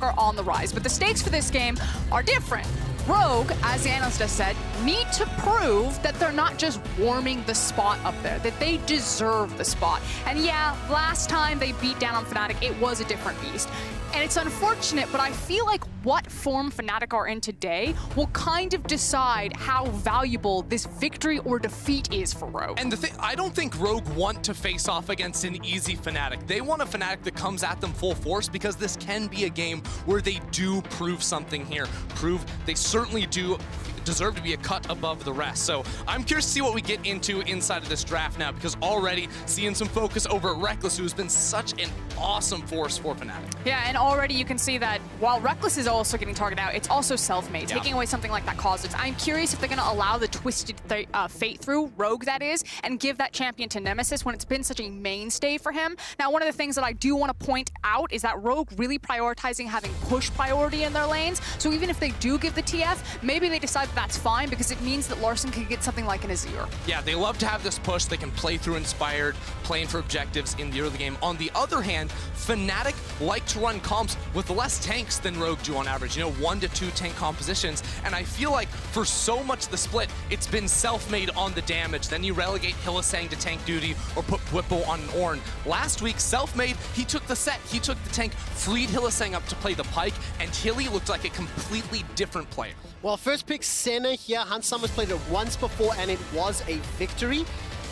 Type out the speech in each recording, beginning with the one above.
Fnatic are on the rise, but the stakes for this game are different. Rogue, as the analyst has said, need to prove that they're not just warming the spot up there, that they deserve the spot. And yeah, last time they beat down on Fnatic, it was a different beast. And it's unfortunate, but I feel like what form Fnatic are in today will kind of decide how valuable this victory or defeat is for Rogue. And the thing, I don't think Rogue want to face off against an easy Fnatic. They want a Fnatic that comes at them full force, because this can be a game where they do prove something here. Prove they certainly do deserve to be a cut above the rest. So I'm curious to see what we get into inside of this draft now, because already seeing some focus over at Reckless, who has been such an awesome force for Fnatic. Yeah, and already you can see that while Reckless is also getting targeted out, it's also self-made, taking away something like that causes. I'm curious if they're going to allow the twisted fate through, Rogue that is, and give that champion to Nemesis when it's been such a mainstay for him. Now, one of the things that I do want to point out is that Rogue really prioritizing having push priority in their lanes. So even if they do give the TF, maybe they decide that's fine, because it means that Larson can get something like an Azir. Yeah, they love to have this push. They can play through Inspired, playing for objectives in the early game. On the other hand, Fnatic like to run comps with less tanks than Rogue do on average. You know, 1 to 2 tank compositions. And I feel like for so much of the split, it's been self-made on the damage. Then you relegate Hylissang to tank duty or put Bwipo on an Ornn. Last week, self-made, he took the set. He took the tank, freed Hylissang up to play the Pyke, and Hilly looked like a completely different player. Well, first pick Senna here. Hans Summers played it once before, and it was a victory.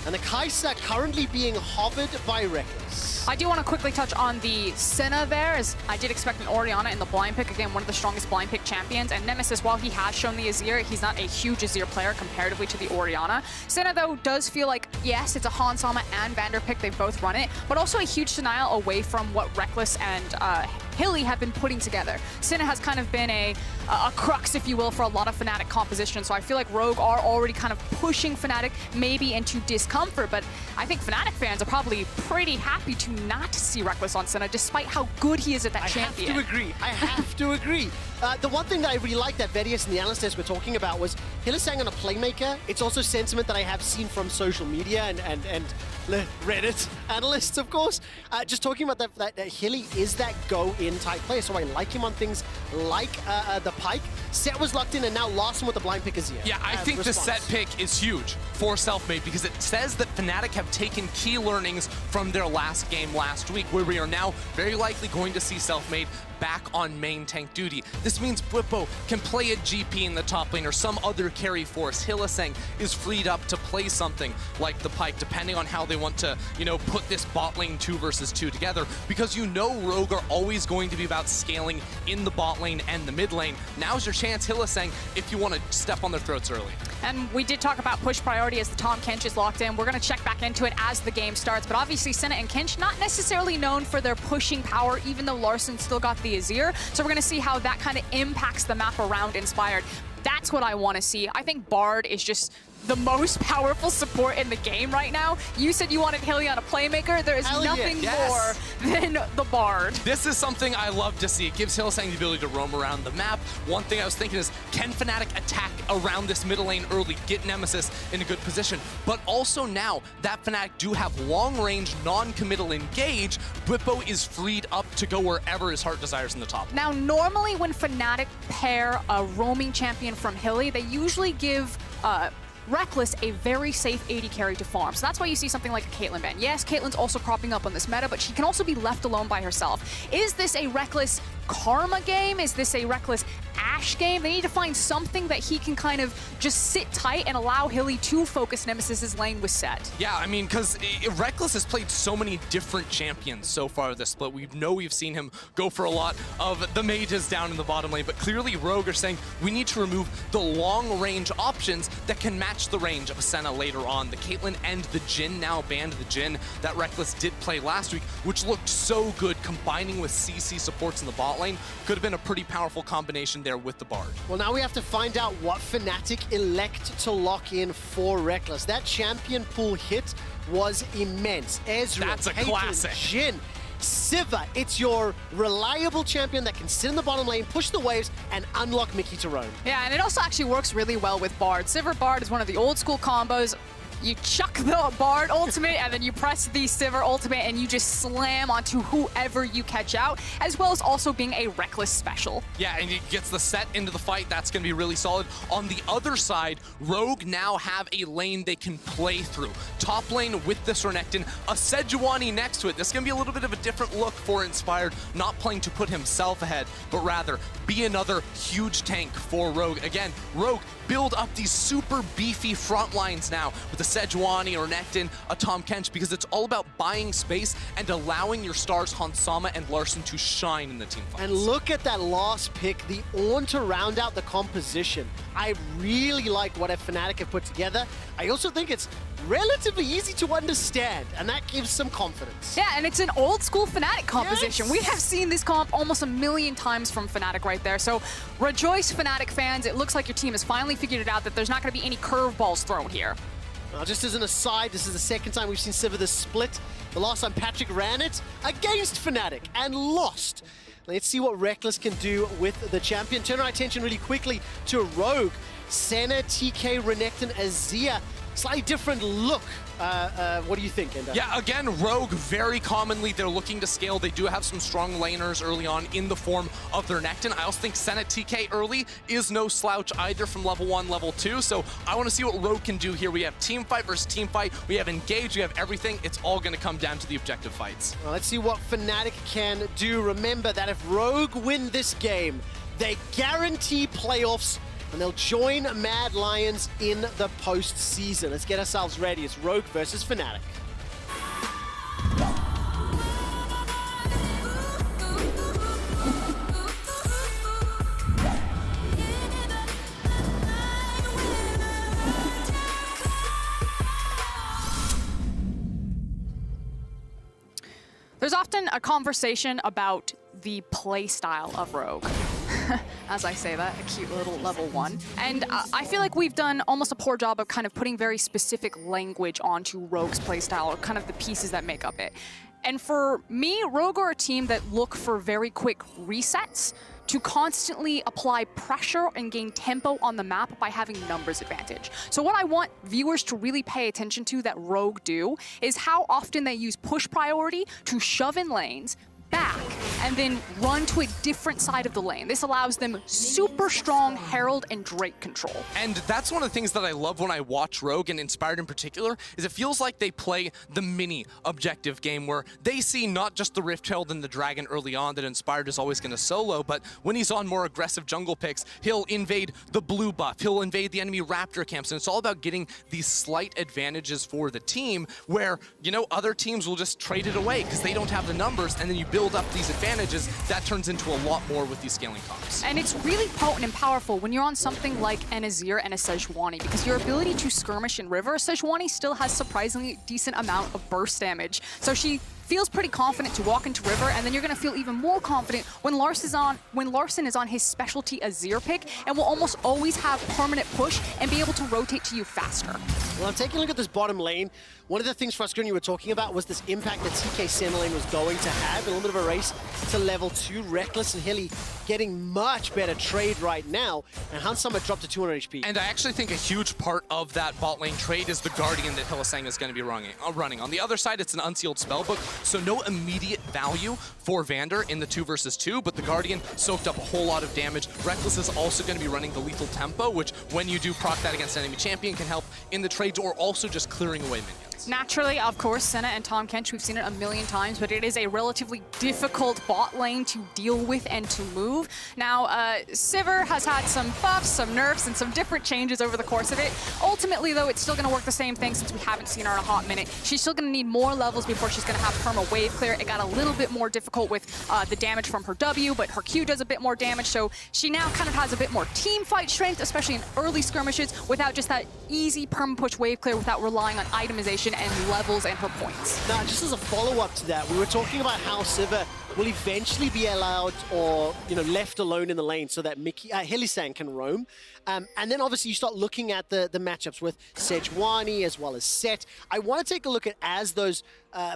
And the Kai'Sa currently being hovered by Reckless. I do want to quickly touch on the Senna there, as I did expect an Orianna in the blind pick. Again, one of the strongest blind pick champions. And Nemesis, while he has shown the Azir, he's not a huge Azir player comparatively to the Orianna. Senna, though, does feel like, yes, it's a Hans Sama and Vander pick. They've both run it, but also a huge denial away from what Reckless and Hilly have been putting together. Senna has kind of been a crux, if you will, for a lot of Fnatic composition. So I feel like Rogue are already kind of pushing Fnatic maybe into discomfort, but I think Fnatic fans are probably pretty happy to not see Reckless on Senna, despite how good he is at that champion. I have to agree. I have to agree. The one thing that I really liked that Vedius and the analysts were talking about was Hylissang on a playmaker. It's also sentiment that I have seen from social media and Reddit analysts, of course. Just talking about that Hilly is that go-in type player, so I like him on things like the Pyke. Set was locked in, and now Larson with the blind pick is here. Yeah, I think the set pick is huge for Selfmade, because it says that Fnatic have taken key learnings from their last game last week, where we are now very likely going to see Selfmade back on main tank duty. This means Bwipo can play a GP in the top lane or some other carry force. Hylissang is freed up to play something like the Pyke, depending on how they want to, you know, put this bot lane 2 versus 2 together, because you know Rogue are always going to be about scaling in the bot lane and the mid lane. Now's your chance, Hylissang, if you want to step on their throats early. And we did talk about push priority as the Tahm Kench is locked in. We're going to check back into it as the game starts, but obviously Senna and Kench not necessarily known for their pushing power, even though Larson still got the Azir. So we're going to see how that kind of impacts the map around Inspired. That's what I want to see. I think Bard is just the most powerful support in the game right now. You said you wanted Hilly on a playmaker. There is nothing more than the Bard. This is something I love to see. It gives Hylissang the ability to roam around the map. One thing I was thinking is, can Fnatic attack around this middle lane early, get Nemesis in a good position? But also now that Fnatic do have long-range, non-committal engage, Bwipo is freed up to go wherever his heart desires in the top. Now, normally when Fnatic pair a roaming champion from Hilly, they usually give Reckless a very safe AD carry to farm. So that's why you see something like a Caitlyn ban. Yes, Caitlyn's also cropping up on this meta, but she can also be left alone by herself. Is this a Reckless Karma game? Is this a Reckless Ashe game? They need to find something that he can kind of just sit tight and allow Hilly to focus Nemesis's lane with set. Yeah, I mean, because Reckless has played so many different champions so far this split. We know we've seen him go for a lot of the mages down in the bottom lane, but clearly Rogue are saying we need to remove the long-range options that can match the range of a Senna later on. The Caitlyn and the Jhin now banned the Jhin that Reckless did play last week, which looked so good, combining with CC supports in the bot lane. Could have been a pretty powerful combination there with the Bard. Well, now we have to find out what Fnatic elect to lock in for Reckless. That champion pool hit was immense. Ezreal, that's a Caitlyn, classic. Jhin, Sivir, it's your reliable champion that can sit in the bottom lane, push the waves, and unlock Mickey to roam. Yeah, and it also actually works really well with Bard. Sivir Bard is one of the old school combos. You chuck the Bard ultimate, and then you press the Sivir ultimate, and you just slam onto whoever you catch out, as well as also being a reckless special. Yeah, and it gets the set into the fight. That's going to be really solid. On the other side, Rogue now have a lane they can play through. Top lane with this Renekton, a Sejuani next to it. This is going to be a little bit of a different look for Inspired, not playing to put himself ahead, but rather be another huge tank for Rogue. Again, Rogue build up these super beefy front lines now with a Sejuani or Renekton, a Tahm Kench, because it's all about buying space and allowing your stars Hansama and Larson to shine in the team fights. And look at that last pick, the Ornn to round out the composition. I really like what fnatic have put together. I also think it's relatively easy to understand, and that gives some confidence. Yeah, and it's an old school Fnatic composition. Yes. We have seen this comp almost 1,000,000 times from Fnatic right there. So rejoice, Fnatic fans. It looks like your team has finally figured it out that there's not going to be any curveballs thrown here. Now, just as an aside, this is the second time we've seen Sivir this split. The last time Patrick ran it against Fnatic and lost. Let's see what Reckless can do with the champion. Turn our attention really quickly to Rogue. Senna, TK, Renekton, Azir. Slightly different look. What do you think, Enda? Yeah, again, Rogue, very commonly, they're looking to scale. They do have some strong laners early on in the form of their Renekton. I also think Senna TK early is no slouch either from level 1, level 2. So I want to see what Rogue can do here. We have team fight versus team fight. We have engage, we have everything. It's all going to come down to the objective fights. Well, let's see what Fnatic can do. Remember that if Rogue win this game, they guarantee playoffs, and they'll join Mad Lions in the postseason. Let's get ourselves ready. It's Rogue versus Fnatic. There's often a conversation about the play style of Rogue. As I say that, a cute little level 1. And I feel like we've done almost a poor job of kind of putting very specific language onto Rogue's playstyle, or kind of the pieces that make up it. And for me, Rogue are a team that look for very quick resets to constantly apply pressure and gain tempo on the map by having numbers advantage. So what I want viewers to really pay attention to that Rogue do is how often they use push priority to shove in lanes, back, and then run to a different side of the lane. This allows them super strong Herald and Drake control. And that's one of the things that I love when I watch Rogue, and Inspired in particular, is it feels like they play the mini objective game where they see not just the Rift Herald and the Dragon early on that Inspired is always going to solo, but when he's on more aggressive jungle picks, he'll invade the blue buff, he'll invade the enemy Raptor camps, and it's all about getting these slight advantages for the team where, you know, other teams will just trade it away because they don't have the numbers, and then you build up these advantages. That turns into a lot more with these scaling comps. And it's really potent and powerful when you're on something like an Azir and a Sejuani, because your ability to skirmish in River, Sejuani still has surprisingly decent amount of burst damage. So she feels pretty confident to walk into River, and then you're going to feel even more confident when Larson is on his specialty Azir pick, and will almost always have permanent push and be able to rotate to you faster. Well, I'm taking a look at this bottom lane. One of the things, Fruscreen, you were talking about was this impact that TK center lane was going to have. A little bit of a race to level 2. Reckless and Hilly getting much better trade right now, and Hansama dropped to 200 HP. And I actually think a huge part of that bot lane trade is the Guardian that Hylissang is going to be running. On the other side, it's an unsealed spellbook, so no immediate value for Vander in the 2 versus 2, but the Guardian soaked up a whole lot of damage. Reckless is also going to be running the lethal tempo, which when you do proc that against enemy champion can help in the trades or also just clearing away minions. Naturally, of course, Senna and Tahm Kench, we've seen it 1,000,000 times, but it is a relatively difficult bot lane to deal with and to move. Now, Sivir has had some buffs, some nerfs, and some different changes over the course of it. Ultimately, though, it's still going to work the same thing since we haven't seen her in a hot minute. She's still going to need more levels before she's going to have perma wave clear. It got a little bit more difficult with the damage from her W, but her Q does a bit more damage, so she now kind of has a bit more team fight strength, especially in early skirmishes, without just that easy perma push wave clear, without relying on itemization and levels and her points. Now, just as a follow-up to that, we were talking about how Sivir will eventually be allowed or, left alone in the lane so that Hylissang can roam. And then obviously you start looking at the matchups with Sejuani as well as Set. I want to take a look at as those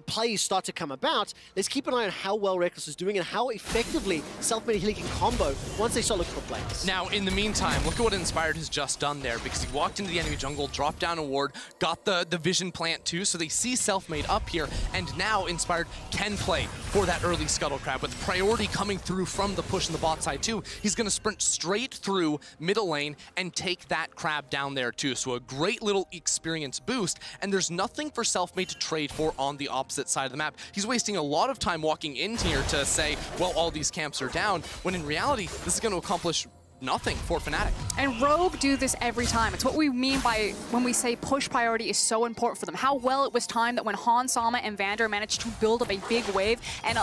plays start to come about. Let's keep an eye on how well Reckless is doing and how effectively Selfmade Hilly can combo once they start looking for plays. Now, in the meantime, look at what Inspired has just done there, because he walked into the enemy jungle, dropped down a ward, got the vision plant too, so they see Selfmade up here, and now Inspired can play for that early Scuttle Crab. With priority coming through from the push in the bot side too, he's going to sprint straight through middle lane and take that crab down there too. So a great little experience boost, and there's nothing for Selfmade to trade for on the opposite side of the map. He's wasting a lot of time walking in here to say, well, all these camps are down, when in reality, this is going to accomplish nothing for Fnatic. And Rogue do this every time. It's what we mean by when we say push priority is so important for them. How well it was timed that when Han, Sama, and Vander managed to build up a big wave and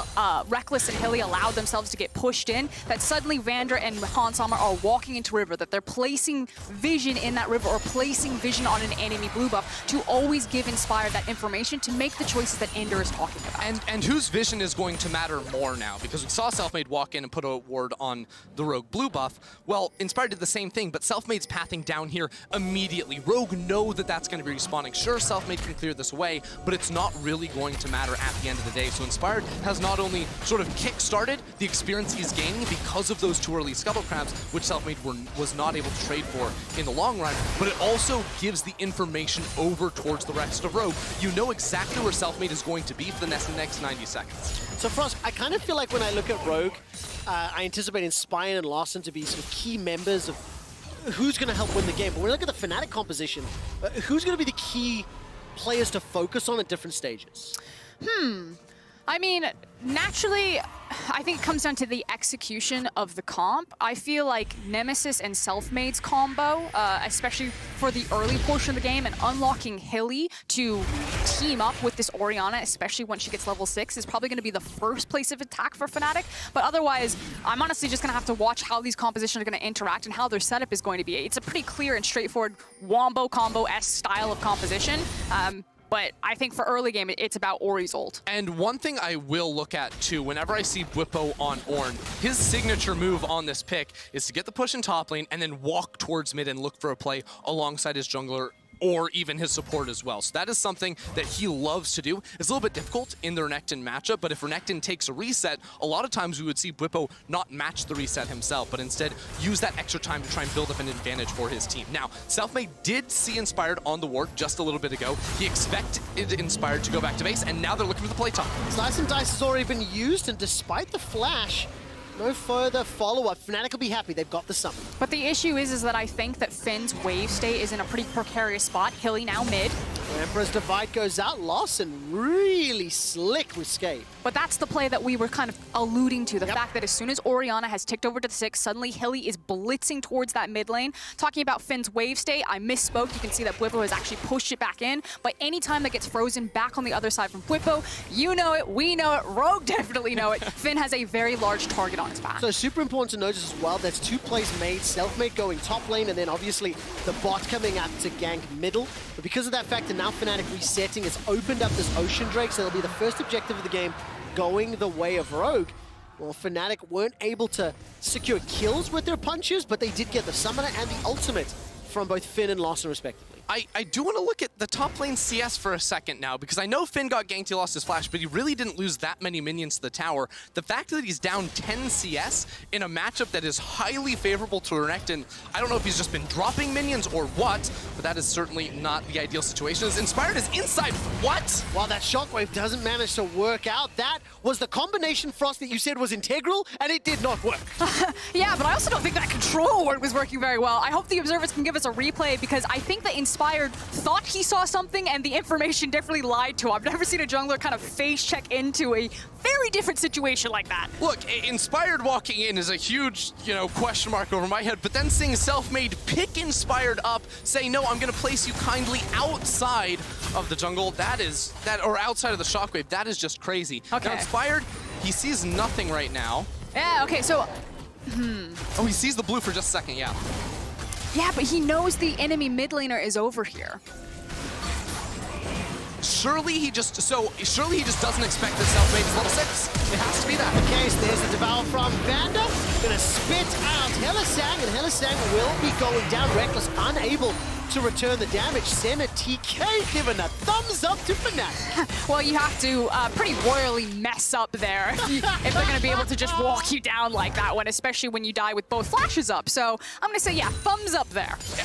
Reckless and Hilly allowed themselves to get pushed in, that suddenly Vander and Han, Sama are walking into river, that they're placing vision in that river or placing vision on an enemy blue buff to always give Inspired that information to make the choices that Ender is talking about. And whose vision is going to matter more now? Because we saw Selfmade walk in and put a ward on the Rogue blue buff. Well, Inspired did the same thing, but Selfmade's pathing down here immediately. Rogue know that that's going to be respawning. Sure, Selfmade can clear this away, but it's not really going to matter at the end of the day. So Inspired has not only sort of kick-started the experience he's gaining because of those 2 early Scuttle Crabs, which Selfmade was not able to trade for in the long run, but it also gives the information over towards the rest of Rogue. You know exactly where Selfmade is going to be for the next 90 seconds. So Frost, I kind of feel like when I look at Rogue, I anticipate Inspired and Larssen to be sort of key members of who's going to help win the game. But when we look at the Fnatic composition, who's going to be the key players to focus on at different stages? I mean, naturally, I think it comes down to the execution of the comp. I feel like Nemesis and Selfmade's combo, especially for the early portion of the game and unlocking Hilly to team up with this Orianna, especially when she gets level 6, is probably going to be the first place of attack for Fnatic. But otherwise, I'm honestly just going to have to watch how these compositions are going to interact and how their setup is going to be. It's a pretty clear and straightforward Wombo combo-esque style of composition. But I think for early game, it's about Ori's ult. And one thing I will look at too, whenever I see Bwipo on Ornn, his signature move on this pick is to get the push in top lane and then walk towards mid and look for a play alongside his jungler or even his support as well. So that is something that he loves to do. It's a little bit difficult in the Renekton matchup, but if Renekton takes a reset, a lot of times we would see Bwipo not match the reset himself, but instead use that extra time to try and build up an advantage for his team. Now, Selfmade did see Inspired on the ward just a little bit ago. He expected Inspired to go back to base, and now they're looking for the play top. Slice and Dice has already been used, and despite the flash, no further follow-up. Fnatic will be happy. They've got the summon. But the issue is that I think that Finn's wave state is in a pretty precarious spot. Hilly now mid. Emperor's Divide goes out. Larssen really slick with Scape. But that's the play that we were kind of alluding to. The fact that as soon as Orianna has ticked over to the 6, suddenly Hilly is blitzing towards that mid lane. Talking about Finn's wave state, I misspoke. You can see that Bwipo has actually pushed it back in. But anytime that gets frozen back on the other side from Bwipo, you know it, we know it, Rogue definitely know it. Finn has a very large target on his back. So super important to notice as well, there's 2 plays made. Selfmade going top lane, and then obviously the bot coming out to gank middle. But because of that factor, now Fnatic resetting has opened up this Ocean Drake, so it'll be the first objective of the game going the way of Rogue. Well, Fnatic weren't able to secure kills with their punches, but they did get the Summoner and the Ultimate from both Finn and Larssen respectively. I do want to look at the top lane CS for a second now, because I know Finn got ganked, he lost his flash, but he really didn't lose that many minions to the tower. The fact that he's down 10 CS in a matchup that is highly favorable to Renekton, I don't know if he's just been dropping minions or what, but that is certainly not the ideal situation. As Inspired is inside, what? While that shockwave doesn't manage to work out, that was the combination, Frost, that you said was integral, and it did not work. Yeah, but I also don't think that control was working very well. I hope the observers can give us a replay, because I think that Inspired thought he saw something and the information definitely lied to him. I've never seen a jungler kind of face check into a very different situation like that. Look, Inspired walking in is a huge, question mark over my head, but then seeing Selfmade pick Inspired up, say, no, I'm going to place you kindly outside of the jungle, or outside of the shockwave, that is just crazy. Okay. Now, Inspired, he sees nothing right now. Yeah, okay, so... Oh, he sees the blue for just a second, yeah. Yeah, but he knows the enemy mid laner is over here. surely he just doesn't expect that Selfmade is level 6. It has to be that. Okay, so there's the devour from Vander. Gonna spit out Hylissang, and Hylissang will be going down. Reckless unable to return the damage. Senna TK giving a thumbs up to Fnatic. Well, you have to pretty royally mess up there if they're going to be able to just walk you down like that one, especially when you die with both flashes up. So I'm going to say, yeah, thumbs up there. Yeah.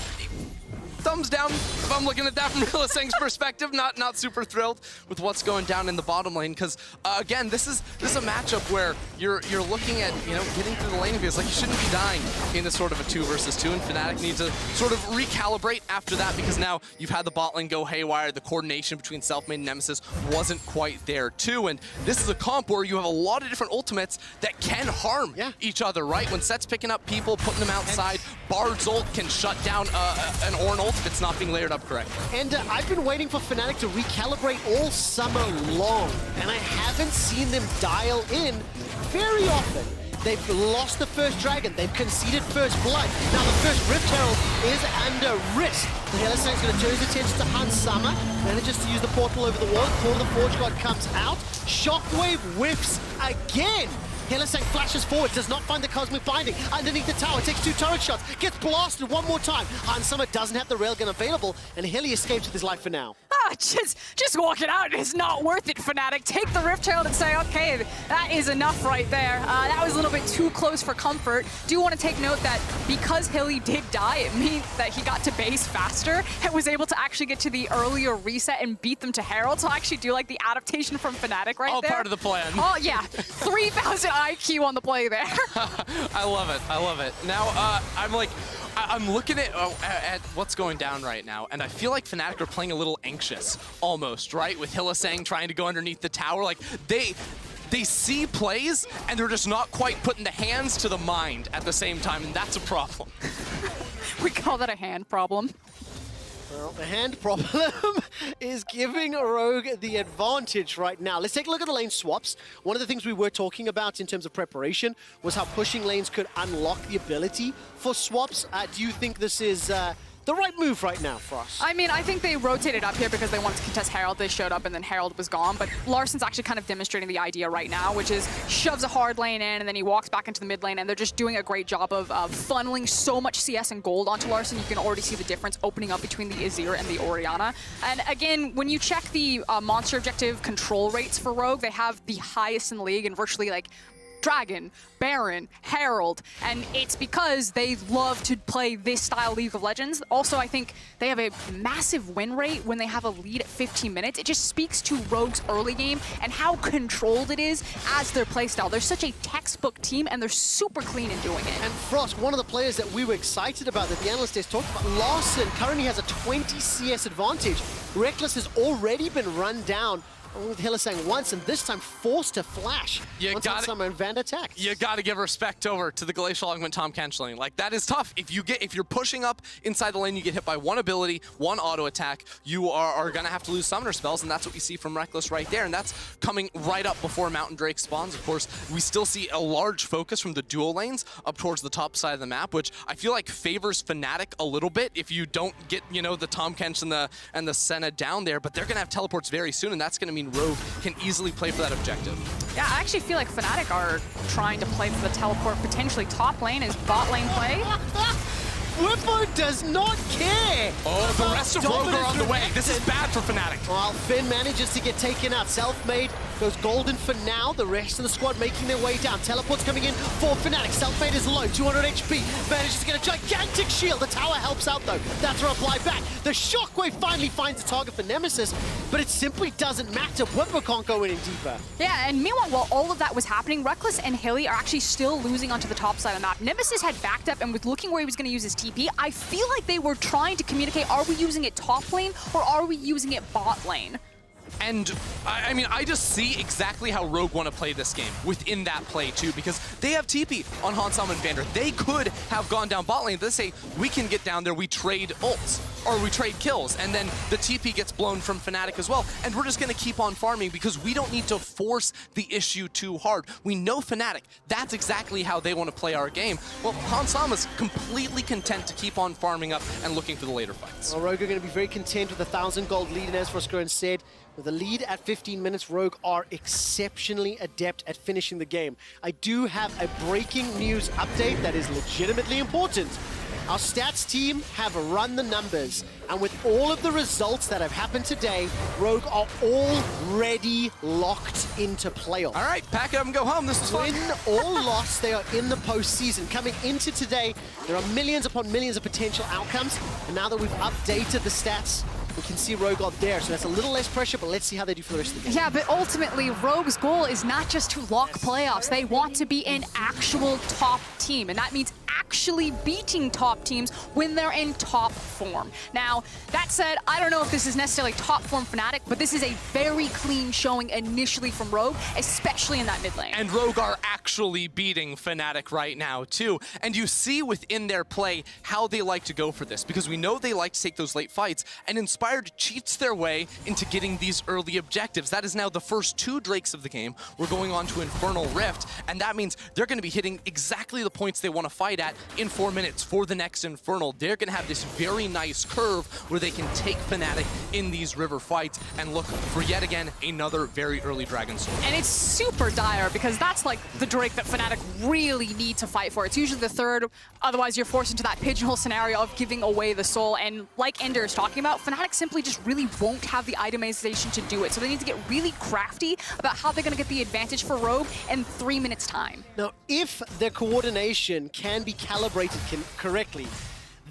Thumbs down if I'm looking at that from Hylissang's perspective. Not super thrilled with what's going down in the bottom lane because again, this is a matchup where you're looking at getting through the lane and feels like you shouldn't be dying in this sort of a 2 versus 2, and Fnatic needs to sort of recalibrate after that because now you've had the bot lane go haywire. The coordination between Selfmade and Nemesis wasn't quite there too, and this is a comp where you have a lot of different ultimates that can harm each other, right? When Set's picking up people, putting them outside, Bard's ult can shut down an Ornn ult if it's not being layered up correctly. And I've been waiting for Fnatic to recalibrate all summer long, and I haven't seen them dial in very often. They've lost the first dragon, they've conceded first blood. Now the first Rift Herald is under risk. The Hylissang's going to turn his attention to Hunt Summer, manages to use the portal over the wall. Core of the Forge God comes out. Shockwave whiffs again. Hylissang flashes forward, does not find the Cosmic Binding. Underneath the tower, takes 2 turret shots, gets blasted one more time. Hunt Summer doesn't have the railgun available, and Hilly escapes with his life for now. Just walk it out is not worth it, Fnatic. Take the Rift Herald and say, okay, that is enough right there. That was a little bit too close for comfort. Do want to take note that because Hilly did die, it means that he got to base faster and was able to actually get to the earlier reset and beat them to Herald. So I actually do like the adaptation from Fnatic right All there. part of the plan. Oh, yeah. 3,000 IQ on the play there. I love it. I love it. Now, I'm looking at what's going down right now, and I feel like Fnatic are playing a little anxious, almost, right? With Hylissang trying to go underneath the tower. Like, they see plays, and they're just not quite putting the hands to the mind at the same time, and that's a problem. We call that a hand problem. Well, the hand problem is giving Rogue the advantage right now. Let's take a look at the lane swaps. One of the things we were talking about in terms of preparation was how pushing lanes could unlock the ability for swaps. Do you think this is the right move right now for us? I mean, I think they rotated up here because they wanted to contest Herald. They showed up and then Herald was gone, but Larsson's actually kind of demonstrating the idea right now, which is shoves a hard lane in and then he walks back into the mid lane, and they're just doing a great job of funneling so much CS and gold onto Larsson. You can already see the difference opening up between the Azir and the Orianna. And again, when you check the monster objective control rates for Rogue, they have the highest in the league and virtually like Dragon, Baron, Herald, and it's because they love to play this style League of Legends. Also, I think they have a massive win rate when they have a lead at 15 minutes. It just speaks to Rogue's early game and how controlled it is as their playstyle. They're such a textbook team, and they're super clean in doing it. And Frost, one of the players that we were excited about that the analyst days talked about, Larsson currently has a 20 CS advantage. Reckless has already been run down with Hylissang once, and this time forced to flash. Once Summer and Vander attacked. You gotta give respect over to the Glacial Augment Tom Kenchling. Like, that is tough. If you're pushing up inside the lane, you get hit by one ability, one auto attack, you are gonna have to lose summoner spells, and that's what we see from Reckless right there, and that's coming right up before Mountain Drake spawns. Of course, we still see a large focus from the dual lanes up towards the top side of the map, which I feel like favors Fnatic a little bit if you don't get, the Tom Kench and the Senna down there, but they're gonna have teleports very soon, and that's gonna mean Rogue can easily play for that objective. Yeah, I actually feel like Fnatic are trying to play for the teleport, potentially top lane is bot lane play. Whippo does not care. Oh, the rest of Rogue are on the way. This is bad for Fnatic. Well, Finn manages to get taken out. Selfmade goes golden for now. The rest of the squad making their way down. Teleports coming in for Fnatic. Selfmade is low, 200 HP. Manages to get a gigantic shield. The tower helps out though. That's a reply back. The Shockwave finally finds a target for Nemesis, but it simply doesn't matter. Whippo can't go any deeper. Yeah, and meanwhile, while all of that was happening, Reckless and Hilly are actually still losing onto the top side of the map. Nemesis had backed up and was looking where he was going to use his TP. I feel like they were trying to communicate, are we using it top lane or are we using it bot lane? And, I mean, I just see exactly how Rogue want to play this game within that play, too, because they have TP on Hansam and Vander. They could have gone down bot lane, but they say, we can get down there, we trade ults. or we trade kills, and then the TP gets blown from fnatic as well, and we're just going to keep on farming because we don't need to force the issue too hard. We know fnatic, that's exactly how they want to play our game. Well, Hansama's completely content to keep on farming up and looking for the later fights. Well, Rogue are going to be very content with a 1,000 gold lead, and as Frosgren said, with a lead at 15 minutes, Rogue are exceptionally adept at finishing the game. I do have a breaking news update that is legitimately important. Our stats team have run the numbers, and with all of the results that have happened today, Rogue are already locked into playoffs. All right, pack it up and go home. This was fun. Win or loss, they are in the postseason. Coming into today, there are millions upon millions of potential outcomes, and now that we've updated the stats, we can see Rogue up there, so that's a little less pressure, but let's see how they do for the rest of the game. Yeah, but ultimately, Rogue's goal is not just to lock playoffs. They want to be an actual top team, and that means actually beating top teams when they're in top form. Now, that said, I don't know if this is necessarily top form Fnatic, but this is a very clean showing initially from Rogue, especially in that mid lane. And Rogue are actually beating Fnatic right now, too. And you see within their play how they like to go for this, because we know they like to take those late fights, and Inspired cheats their way into getting these early objectives. That is now the first 2 Drakes of the game. We're going on to Infernal Rift, and that means they're going to be hitting exactly the points they want to fight at in 4 minutes for the next Infernal. They're going to have this very nice curve where they can take Fnatic in these river fights and look for yet again another very early Dragon Sword. And it's super dire because that's like the Drake that Fnatic really need to fight for. It's usually the 3rd, otherwise you're forced into that pigeonhole scenario of giving away the soul. And like Ender is talking about, Fnatic simply just really won't have the itemization to do it. So they need to get really crafty about how they're going to get the advantage for Rogue in 3 minutes time. Now, if their coordination can be calibrated correctly,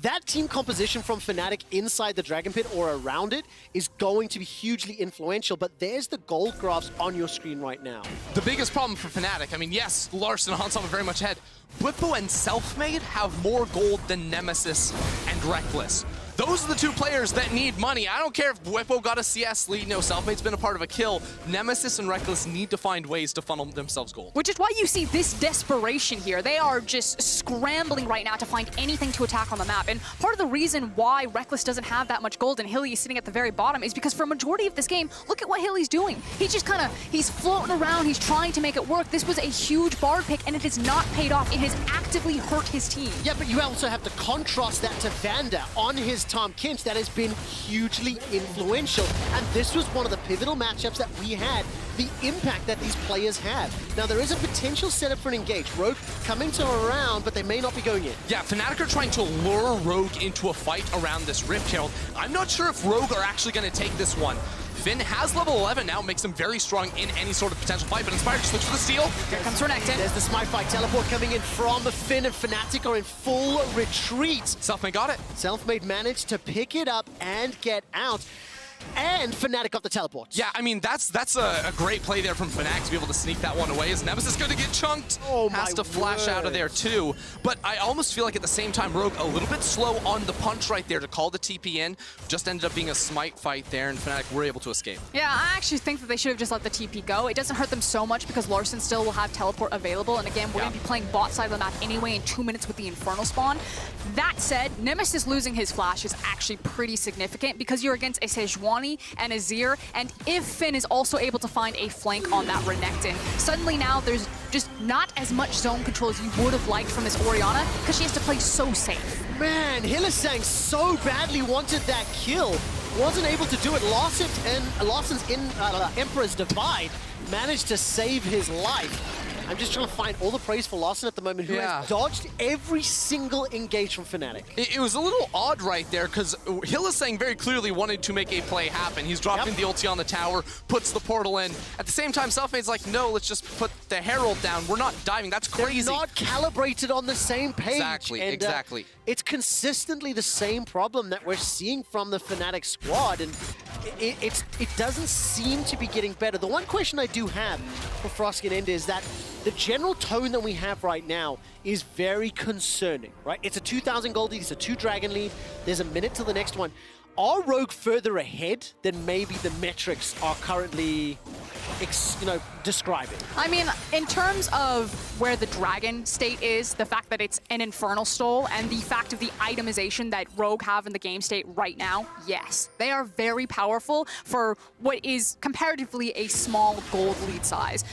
that team composition from Fnatic inside the Dragon Pit or around it is going to be hugely influential, but there's the gold graphs on your screen right now. The biggest problem for Fnatic, I mean, yes, Larson and Hansama very much ahead. Bwipo and Selfmade have more gold than Nemesis and Reckless. Those are the 2 players that need money. I don't care if Bwipo got a CS lead. No, Selfmade's been a part of a kill. Nemesis and Reckless need to find ways to funnel themselves gold. Which is why you see this desperation here. They are just scrambling right now to find anything to attack on the map. And part of the reason why Reckless doesn't have that much gold and Hilly is sitting at the very bottom is because for a majority of this game, look at what Hilly's doing. He's just he's floating around. He's trying to make it work. This was a huge Bard pick, and it has not paid off. It has actively hurt his team. Yeah, but you also have to contrast that to Vander on his Tom Kinch. That has been hugely influential, and this was one of the pivotal matchups that we had, the impact that these players have. Now, there is a potential setup for an engage. Rogue coming to around, but they may not be going in. Yeah, Fnatic are trying to lure Rogue into a fight around this Rift Herald. I'm not sure if Rogue are actually going to take this one. Finn has level 11 now, makes him very strong in any sort of potential fight, but Inspired just looks for the steal. Here comes Renekton. There's the Smite Fight teleport coming in from Finn, and Fnatic are in full retreat. Selfmade got it. Selfmade managed to pick it up and get out. And Fnatic got the teleport. Yeah, I mean, that's a great play there from Fnatic to be able to sneak that one away. Is Nemesis going to get chunked? Oh, has to flash word. out of there too. But I almost feel like at the same time, Rogue a little bit slow on the punch right there to call the TP in. Just ended up being a smite fight there, and Fnatic were able to escape. Yeah, I actually think that they should have just let the TP go. It doesn't hurt them so much because Larson still will have teleport available. And again, we're going to be playing bot side of the map anyway in 2 minutes with the Infernal spawn. That said, Nemesis losing his flash is actually pretty significant because you're against a Sejuani and a Azir, and if Finn is also able to find a flank on that Renekton, suddenly now there's just not as much zone control as you would have liked from this Orianna because she has to play so safe. Man, Hylissang so badly wanted that kill. Wasn't able to do it. Lost it, and Lawson's Emperor's Divide managed to save his life. I'm just trying to find all the praise for Lawson at the moment, who has dodged every single engage from Fnatic. It was a little odd right there, because Hylissang very clearly wanted to make a play happen. He's dropping the ulti on the tower, puts the portal in. At the same time, Selfmade's like, no, let's just put the Herald down. We're not diving. That's crazy. They're not calibrated on the same page. Exactly, and, exactly. It's consistently the same problem that we're seeing from the Fnatic squad, and it doesn't seem to be getting better. The one question I do have for Frosky and Ender is that the general tone that we have right now is very concerning, right? It's a 2,000 gold lead, it's a 2 dragon lead, there's a minute till the next one. Are Rogue further ahead than maybe the metrics are currently describe it? I mean, in terms of where the Dragon state is, the fact that it's an Infernal Stole, and the fact of the itemization that Rogue have in the game state right now, yes. They are very powerful for what is comparatively a small gold lead size.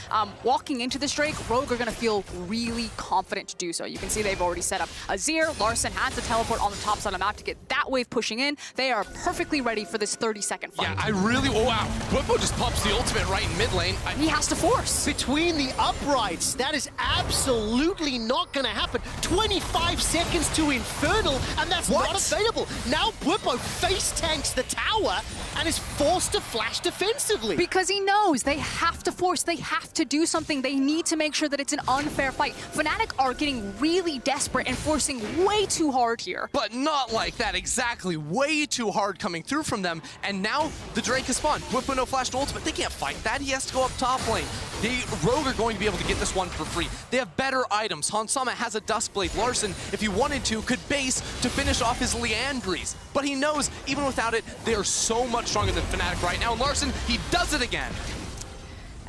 Walking into this Drake, Rogue are going to feel really confident to do so. You can see they've already set up Azir. Larson has the teleport on the top side of the map to get that wave pushing in. They are perfectly ready for this 30-second fight. Yeah, oh wow, Bwipo just pops the ultimate right in mid lane. He has to force. Between the uprights, that is absolutely not going to happen. 25 seconds to Infernal, and that's not available. Now Bwipo face tanks the tower and is forced to flash defensively. Because he knows they have to force, they have to do something. They need to make sure that it's an unfair fight. Fnatic are getting really desperate and forcing way too hard here. But not like that, exactly. Way too hard coming through from them, and now the Drake has spawned. Bwipo no flash to ultimate, they can't fight that. He has to go up top lane. The Rogue are going to be able to get this one for free. They have better items. Hansama has a Duskblade. Larson, if he wanted to, could base to finish off his Leandries. But he knows, even without it, they are so much stronger than Fnatic right now. And Larson, he does it again.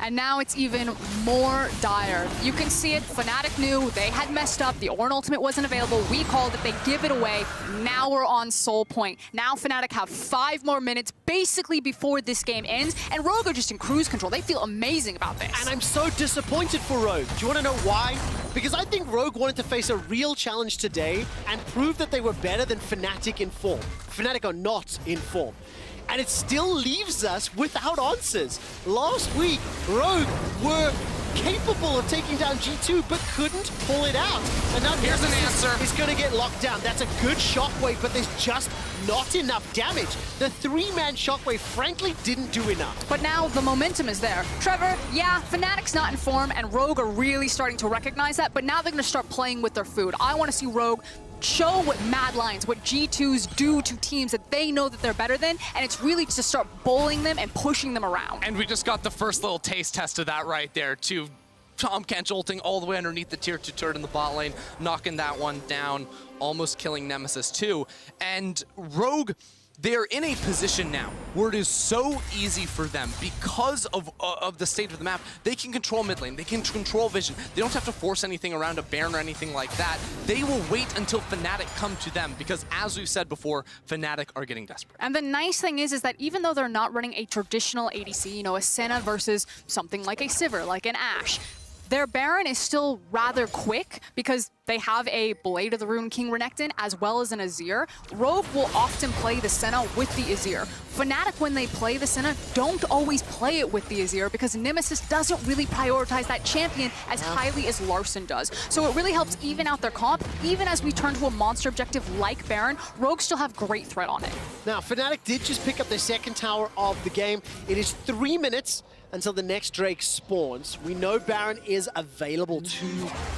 And now it's even more dire. You can see it, Fnatic knew they had messed up, the Ornn ultimate wasn't available, we called it, they give it away, now we're on Soul Point. Now Fnatic have 5 more minutes, basically before this game ends, and Rogue are just in cruise control. They feel amazing about this. And I'm so disappointed for Rogue. Do you want to know why? Because I think Rogue wanted to face a real challenge today and prove that they were better than Fnatic in form. Fnatic are not in form. And it still leaves us without answers. Last week, Rogue were capable of taking down G2, but couldn't pull it out. And now here's an answer. It's going to get locked down. That's a good shockwave, but there's just not enough damage. The 3-man shockwave, frankly, didn't do enough. But now the momentum is there. Trevor, yeah, Fnatic's not in form, and Rogue are really starting to recognize that, but now they're going to start playing with their food. I want to see Rogue show what Mad Lions, what G2s do to teams that they know that they're better than, and it's really just to start bullying them and pushing them around. And we just got the first little taste test of that right there, too. Tom Kench ulting all the way underneath the tier 2 turret in the bot lane, knocking that one down, almost killing Nemesis too. And Rogue, they're in a position now where it is so easy for them because of the state of the map. They can control mid lane, they can control vision. They don't have to force anything around a Baron or anything like that. They will wait until Fnatic come to them because, as we've said before, Fnatic are getting desperate. And the nice thing is that even though they're not running a traditional ADC, a Senna versus something like a Sivir, like an Ashe, their Baron is still rather quick because they have a Blade of the Rune King Renekton as well as an Azir. Rogue will often play the Senna with the Azir. Fnatic, when they play the Senna, don't always play it with the Azir because Nemesis doesn't really prioritize that champion as highly as Larson does. So it really helps even out their comp. Even as we turn to a monster objective like Baron, Rogue still have great threat on it. Now, Fnatic did just pick up their second tower of the game. It is 3 minutes until the next Drake spawns. We know Baron is available to,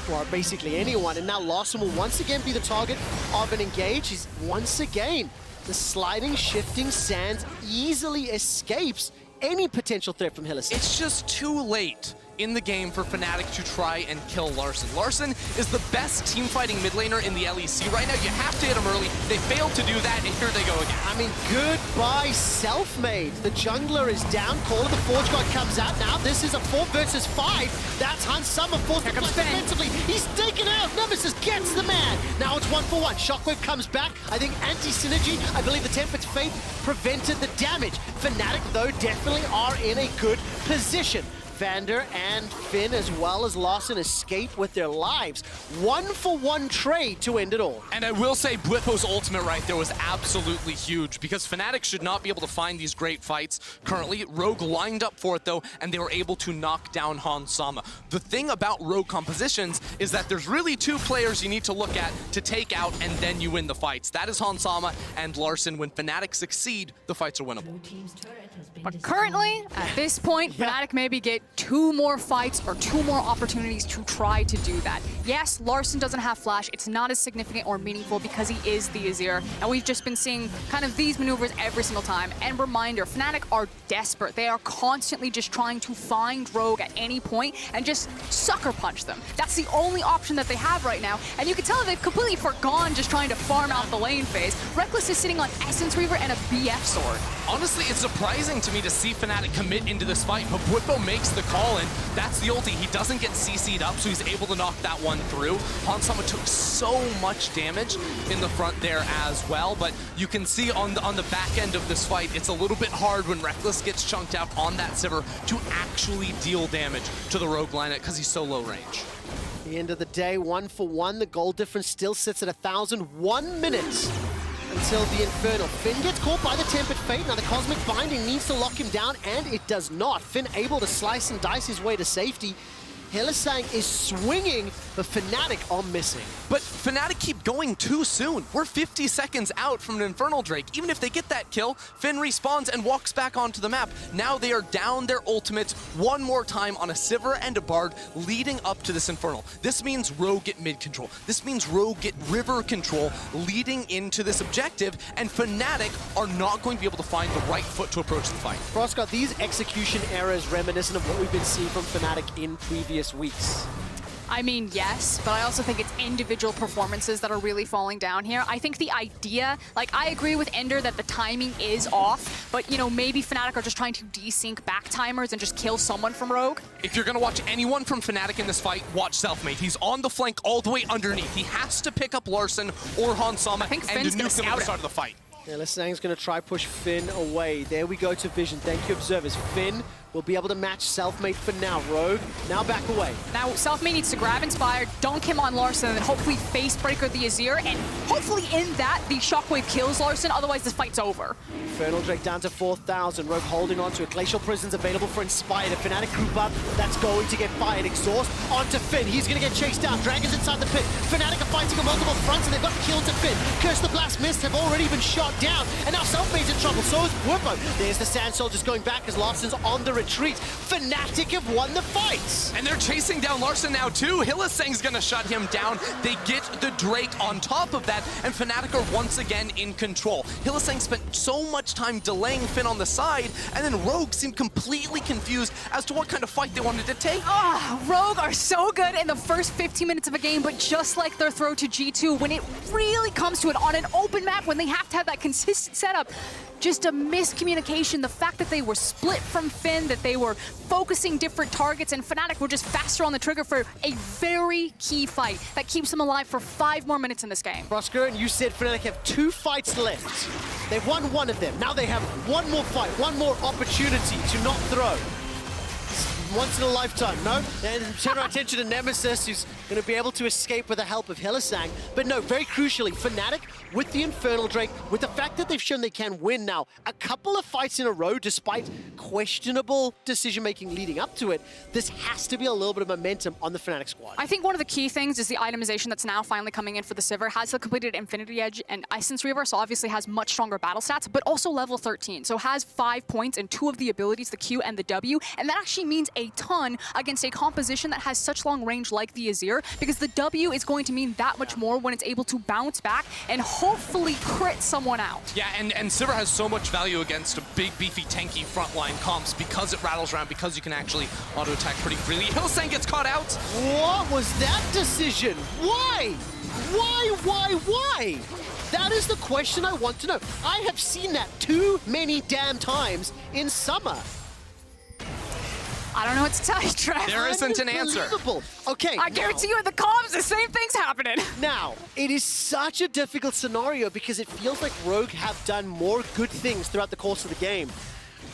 well, basically anyone, and now Larson will once again be the target of an engage. He's once again, the sliding, shifting sands easily escapes any potential threat from Hylissang. It's just too late in the game for Fnatic to try and kill Larson. Larson is the best team-fighting mid laner in the LEC right now. You have to hit him early. They failed to do that, and here they go again. I mean, goodbye, Selfmade. The jungler is down. Call of the Forge God comes out now. This is a 4 versus 5. That's Hansama forced to play defensively. He's taken out. Nemesis gets the man. Now it's 1-for-1. Shockwave comes back. I think anti-synergy, I believe the Tempered's Fate prevented the damage. Fnatic, though, definitely are in a good position. Vander and Finn, as well as Larson, escape with their lives. 1-for-1 trade to end it all. And I will say Bwipo's ultimate right there was absolutely huge because Fnatic should not be able to find these great fights currently. Rogue lined up for it though, and they were able to knock down Hansama. The thing about Rogue compositions is that there's really 2 players you need to look at to take out, and then you win the fights. That is Hansama and Larson. When Fnatic succeed, the fights are winnable. But currently, at this point, Fnatic maybe get 2 more fights or 2 more opportunities to try to do that. Yes, Larssen doesn't have flash. It's not as significant or meaningful because he is the Azir. And we've just been seeing kind of these maneuvers every single time. And reminder, Fnatic are desperate. They are constantly just trying to find Rogue at any point and just sucker punch them. That's the only option that they have right now. And you can tell they've completely forgone just trying to farm out the lane phase. Reckless is sitting on Essence Reaver and a BF sword. Honestly, it's surprising to me to see Fnatic commit into this fight, but Bwipo makes the call, and that's the ulti. He doesn't get CC'd up, so he's able to knock that one through. Hansama took so much damage in the front there as well, but you can see on the back end of this fight, it's a little bit hard when Reckless gets chunked out on that Sivir to actually deal damage to the Rogue lineup because he's so low range. At the end of the day, 1 for 1. The goal difference still sits at 1,000. 1 minute until the Infernal. Finn gets caught by the Tempered Fate. Now the Cosmic Binding needs to lock him down, and it does not. Finn able to slice and dice his way to safety. Hylissang is swinging, but Fnatic are missing. But Fnatic keep going too soon. We're 50 seconds out from an Infernal Drake. Even if they get that kill, Finn respawns and walks back onto the map. Now they are down their ultimates one more time on a Sivir and a Bard leading up to this Infernal. This means Rogue get mid control. This means Rogue get river control leading into this objective, and Fnatic are not going to be able to find the right foot to approach the fight. Frostcott, these execution errors reminiscent of what we've been seeing from Fnatic in previous weeks. I mean, yes, but I also think it's individual performances that are really falling down here. I think the idea, like, I agree with Ender that the timing is off, but, you know, maybe Fnatic are just trying to desync back timers and just kill someone from Rogue. If you're going to watch anyone from Fnatic in this fight, watch Selfmade. He's on the flank all the way underneath. He has to pick up Larssen or Hansama and nuke him at the start of the fight. Yeah, Hylissang's going to try push Finn away. There we go to Vision. Thank you, observers. Finn will be able to match Selfmade for now. Rogue, now back away. Now, Selfmade needs to grab Inspired, dunk him on Larssen, and then hopefully Facebreaker the Azir, and hopefully in that, the Shockwave kills Larssen, otherwise this fight's over. Infernal Drake down to 4,000. Rogue holding on to it. Glacial Prison's available for Inspired. A Fnatic group up, that's going to get fired. Exhaust onto Finn. He's going to get chased down. Dragon's inside the pit. Fnatic are fighting on multiple fronts, and they've got the kill to Finn. Curse the Blast Mist have already been shot down, and now Selfmade's in trouble. So is Bwipo. There's the Sand Soldiers going back as Larsen's on the retreat. Fnatic have won the fight. And they're chasing down Larssen now too. Hylissang's gonna shut him down. They get the Drake on top of that, and Fnatic are once again in control. Hylissang spent so much time delaying Finn on the side, and then Rogue seemed completely confused as to what kind of fight they wanted to take. Rogue are so good in the first 15 minutes of a game, but just like their throw to G2, when it really comes to it on an open map, when they have to have that consistent setup, just a miscommunication. The fact that they were split from Finn, that they were focusing different targets, and Fnatic were just faster on the trigger for a very key fight that keeps them alive for 5 more minutes in this game. Rosker, and you said Fnatic have 2 fights left. They've won 1 of them. Now they have 1 more fight, 1 more opportunity to not throw. Once in a lifetime, no? And turn our attention to Nemesis, who's going to be able to escape with the help of Hylissang. But no, very crucially, Fnatic with the Infernal Drake, with the fact that they've shown they can win now a couple of fights in a row despite questionable decision-making leading up to it, this has to be a little bit of momentum on the Fnatic squad. I think one of the key things is the itemization that's now finally coming in for the Sivir. Has completed Infinity Edge and Essence Reaver, so obviously has much stronger battle stats, but also level 13. So has 5 points in 2 of the abilities, the Q and the W, and that actually means a ton against a composition that has such long range like the Azir, because the W is going to mean that much more when it's able to bounce back and hopefully crit someone out. Yeah, and Sivir has so much value against a big, beefy, tanky frontline comps because it rattles around, because you can actually auto-attack pretty freely. Hylissang gets caught out. What was that decision? Why? Why? That is the question I want to know. I have seen that too many damn times in summer. I don't know what to tell you, Trev. There isn't an answer. Unbelievable. Okay, I guarantee you in the comms, the same thing's happening. Now, it is such a difficult scenario because it feels like Rogue have done more good things throughout the course of the game.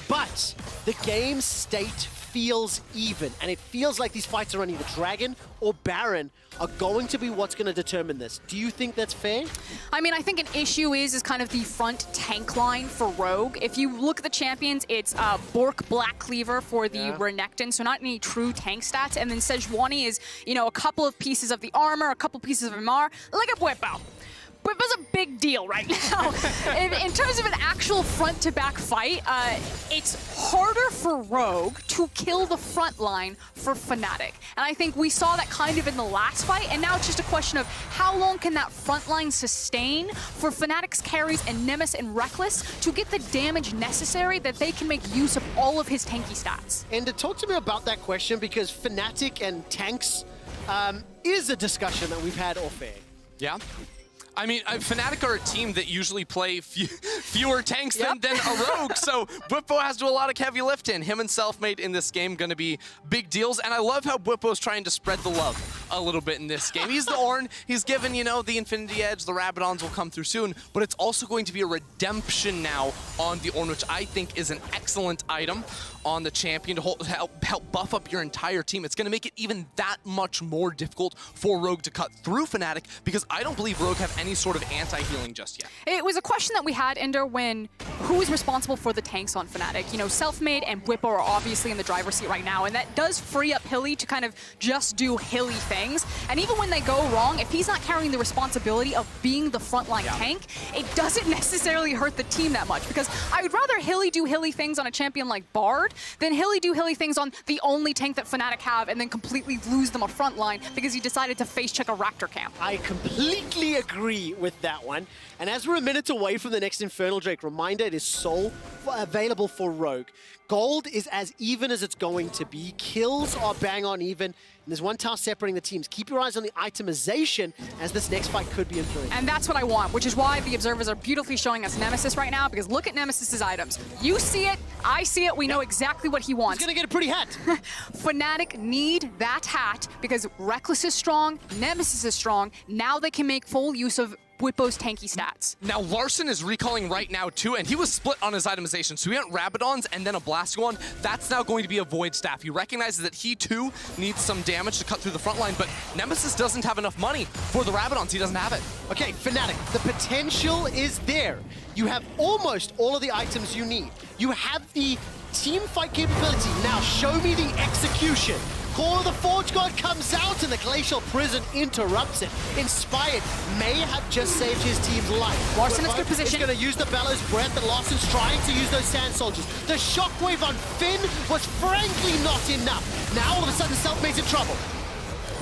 But the game state feels even, and it feels like these fights are on either Dragon or Baron are going to be what's going to determine this. Do you think that's fair? I mean, I think an issue is kind of the front tank line for Rogue. If you look at the champions, it's Bork Black Cleaver for the Renekton, so not any true tank stats, and then Sejuani is, you know, a couple of pieces of the armor, a couple pieces of MR, like a Bwipo. Bwipo's a big deal right now. in terms of an actual front-to-back fight, it's harder for Rogue to kill the front line for Fnatic. And I think we saw that kind of in the last fight, and now it's just a question of how long can that front line sustain for Fnatic's carries and Nemesis and Reckless to get the damage necessary that they can make use of all of his tanky stats. And to talk to me about that question, because Fnatic and tanks is a discussion that we've had off air. Yeah. I mean, Fnatic are a team that usually play fewer tanks than a Rogue, so Bwipo has to do a lot of heavy lifting. Him and Selfmade in this game going to be big deals, and I love how Bwipo's trying to spread the love a little bit in this game. He's the Ornn, he's given, you know, the Infinity Edge, the Rabadons will come through soon, but it's also going to be a redemption now on the Ornn, which I think is an excellent item on the champion to help buff up your entire team. It's going to make it even that much more difficult for Rogue to cut through Fnatic, because I don't believe Rogue have any sort of anti-healing just yet. It was a question that we had, Ender, when who is responsible for the tanks on Fnatic? You know, Selfmade and Bwipo are obviously in the driver's seat right now, and that does free up Hilly to kind of just do Hilly things. And even when they go wrong, if he's not carrying the responsibility of being the frontline tank, it doesn't necessarily hurt the team that much, because I would rather Hilly do Hilly things on a champion like Bard than Hilly do Hilly things on the only tank that Fnatic have and then completely lose them a frontline because he decided to face check a Raptor camp. I completely agree with that one. And as we're a minute away from the next Infernal Drake, reminder, it is sole available for Rogue. Gold is as even as it's going to be. Kills are bang on even. And there's one task separating the teams. Keep your eyes on the itemization, as this next fight could be inferred. And that's what I want, which is why the observers are beautifully showing us Nemesis right now, because look at Nemesis's items. You see it, I see it, we know exactly what he wants. He's gonna get a pretty hat. Fnatic need that hat because Reckless is strong, Nemesis is strong. Now they can make full use of Bwipo's tanky stats. Now, Larson is recalling right now, too, and he was split on his itemization. So he went Rabadons and then a Blastoise. That's now going to be a Void Staff. He recognizes that he, too, needs some damage to cut through the front line, but Nemesis doesn't have enough money for the Rabadons. He doesn't have it. Okay, Fnatic, the potential is there. You have almost all of the items you need. You have the team fight capability. Now, show me the execution. Core of the Forge God comes out and the Glacial Prison interrupts it. Inspired may have just saved his team's life. Larson is good position. He's going to use the Bellows Breath, and Larson's trying to use those Sand Soldiers. The Shockwave on Finn was frankly not enough. Now all of a sudden Selfmade's in trouble.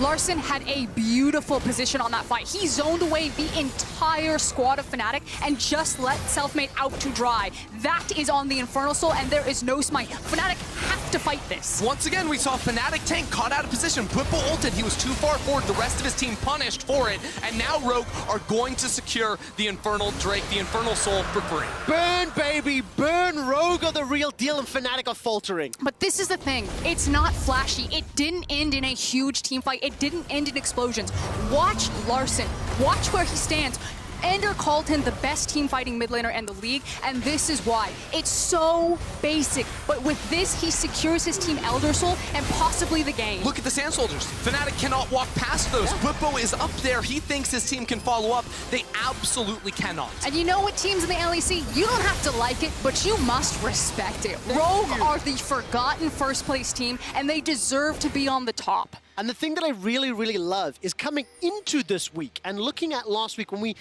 Larson had a beautiful position on that fight. He zoned away the entire squad of Fnatic and just let Selfmade out to dry. That is on the Infernal Soul, and there is no smite. Fnatic have to fight this. Once again, we saw Fnatic tank caught out of position. Bwipo ulted. He was too far forward. The rest of his team punished for it. And now Rogue are going to secure the Infernal Drake, the Infernal Soul, for free. Burn, baby, burn. Rogue are the real deal, and Fnatic are faltering. But this is the thing. It's not flashy. It didn't end in a huge team fight. It didn't end in explosions. Watch Larson. Watch where he stands. Ender called him the best team fighting mid laner in the league, and this is why. It's so basic, but with this, he secures his team Elder Soul and possibly the game. Look at the Sand Soldiers. Fnatic cannot walk past those. Bwipo is up there. He thinks his team can follow up. They absolutely cannot. And you know what, teams in the LEC, you don't have to like it, but you must respect it. Rogue are the forgotten first place team, and they deserve to be on the top. And the thing that I really, really love is coming into this week and looking at last week when we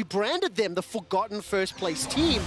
branded them the forgotten first place team.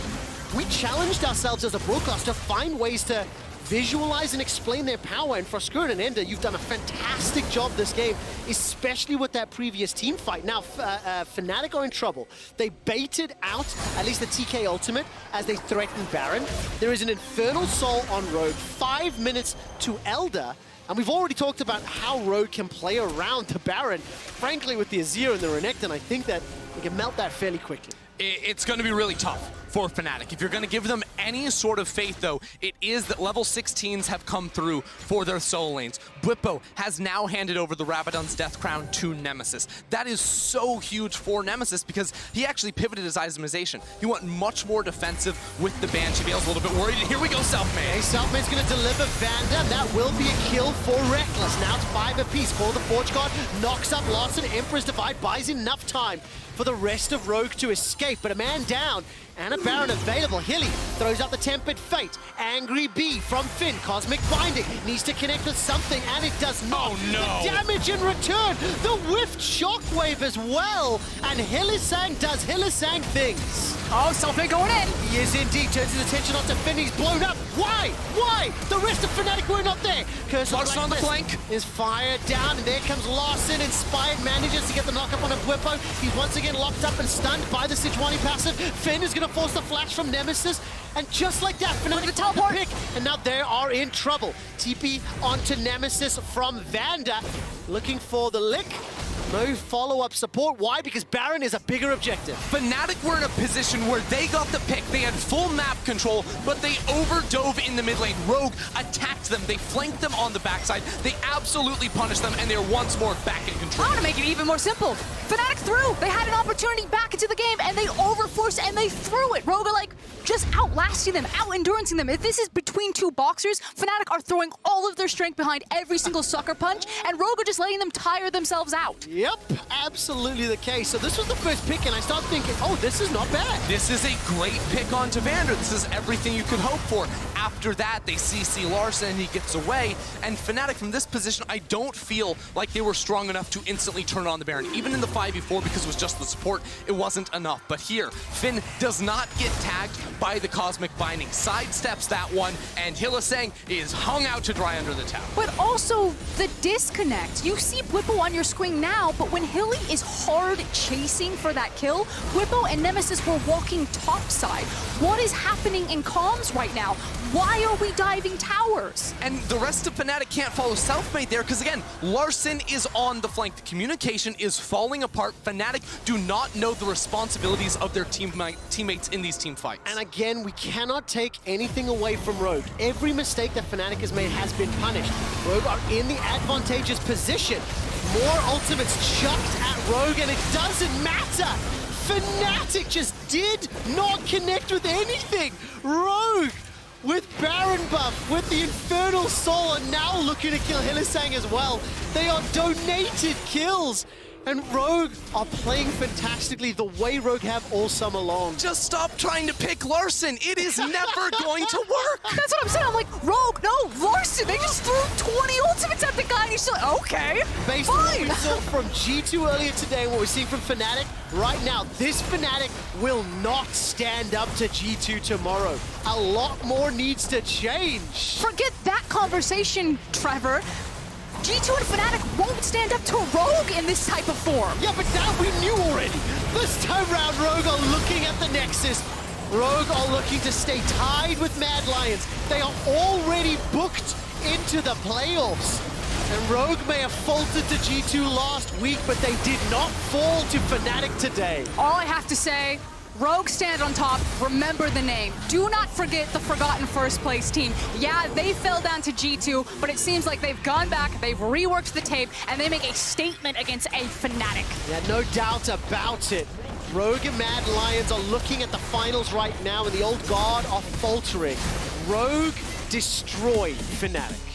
We challenged ourselves as a broadcast to find ways to visualize and explain their power. And Froskuren and Ender, you've done a fantastic job this game, especially with that previous team fight. Now, Fnatic are in trouble. They baited out at least the TK ultimate as they threatened Baron. There is an Infernal Soul on Rogue, 5 minutes to Elder. And we've already talked about how Rogue can play around the Baron. Frankly, with the Azir and the Renekton, I think that we can melt that fairly quickly. It's going to be really tough for Fnatic. If you're going to give them any sort of faith, though, it is that level 16s have come through for their soul lanes. Bwipo has now handed over the Rabadon's Death Crown to Nemesis. That is so huge for Nemesis because he actually pivoted his itemization. He went much more defensive with the Banshee. Bale's a little bit worried, and here we go, Selfmade. Okay, Selfmade's going to deliver Vanda. That will be a kill for Reckless. Now it's 5 apiece. Call the Forge God, knocks up Larson. Emperor's Divide buys enough time for the rest of Rogue to escape. safe, but a man down and a Baron available. Hilly throws out the Tempered Fate. Angry Bee from Finn. Cosmic Binding needs to connect with something, and it does not. Oh, no. The damage in return. The whiffed Shockwave as well. And Hylissang does Hylissang things. Oh, Selfmade going in. He is indeed. Turns his attention onto Finn. He's blown up. Why? Why? The rest of Fnatic were not there. Curse Larson on the flank. is fired down, and there comes Larson. Inspired manages to get the knock-up on a Bwipo. He's once again locked up and stunned by the Sejuani passive. Finn is going to force the flash from Nemesis, and just like that, Fnatic the teleport. pick, and now they are in trouble. TP onto Nemesis from Vanda, looking for the lick. No follow-up support. Why? Because Baron is a bigger objective. Fnatic were in a position where they got the pick. They had full map control, but they overdove in the mid lane. Rogue attacked them. They flanked them on the backside. They absolutely punished them, and they're once more back in control. I want to make it even more simple. Fnatic threw. They had an opportunity back into the game, and they overforced, and they threw it. Rogue are like just outlasting them, out-endurancing them. If this is between two boxers, Fnatic are throwing all of their strength behind every single sucker punch, and Rogue are just letting them tire themselves out. Yep, absolutely the case. So this was the first pick, and I start thinking, oh, this is not bad. This is a great pick on Vander. This is everything you could hope for. After that, they CC Larson, and he gets away. And Fnatic, from this position, I don't feel like they were strong enough to instantly turn on the Baron. Even in the 5v4, because it was just the support, it wasn't enough. But here, Finn does not get tagged by the Cosmic Binding. Sidesteps that one, and Hylissang is hung out to dry under the tower. But also, the disconnect. You see Bwipo on your screen now, but when Hilly is hard chasing for that kill, Bwipo and Nemesis were walking topside. What is happening in comms right now? Why are we diving towers? And the rest of Fnatic can't follow Selfmade there, because again, Larson is on the flank. The communication is falling apart. Fnatic do not know the responsibilities of their teammates in these team fights. And again, we cannot take anything away from Rogue. Every mistake that Fnatic has made has been punished. Rogue are in the advantageous position. More ultimates chucked at Rogue, and it doesn't matter. Fnatic just did not connect with anything. Rogue, with Baron buff, with the Infernal Soul, and now looking to kill Hylissang as well. They are donated kills. And Rogue are playing fantastically the way Rogue have all summer long. Just stop trying to pick Larson. It is never going to work. That's what I'm saying. I'm like, Rogue, no, Larson. They just threw 20 ultimates at the guy, and he's still like, okay, Based on what fine. we saw from G2 earlier today and what we're seeing from Fnatic, right now, this Fnatic will not stand up to G2 tomorrow. A lot more needs to change. Forget that conversation, Trevor. G2 and Fnatic won't stand up to Rogue in this type of form. Yeah, but that we knew already. This time round, Rogue are looking at the Nexus. Rogue are looking to stay tied with Mad Lions. They are already booked into the playoffs. And Rogue may have faltered to G2 last week, but they did not fall to Fnatic today. All I have to say, Rogue stand on top, remember the name. Do not forget the forgotten first place team. Yeah, they fell down to G2, but it seems like they've gone back, they've reworked the tape, and they make a statement against a Fnatic. Yeah, no doubt about it. Rogue and Mad Lions are looking at the finals right now, and the old guard are faltering. Rogue destroyed Fnatic.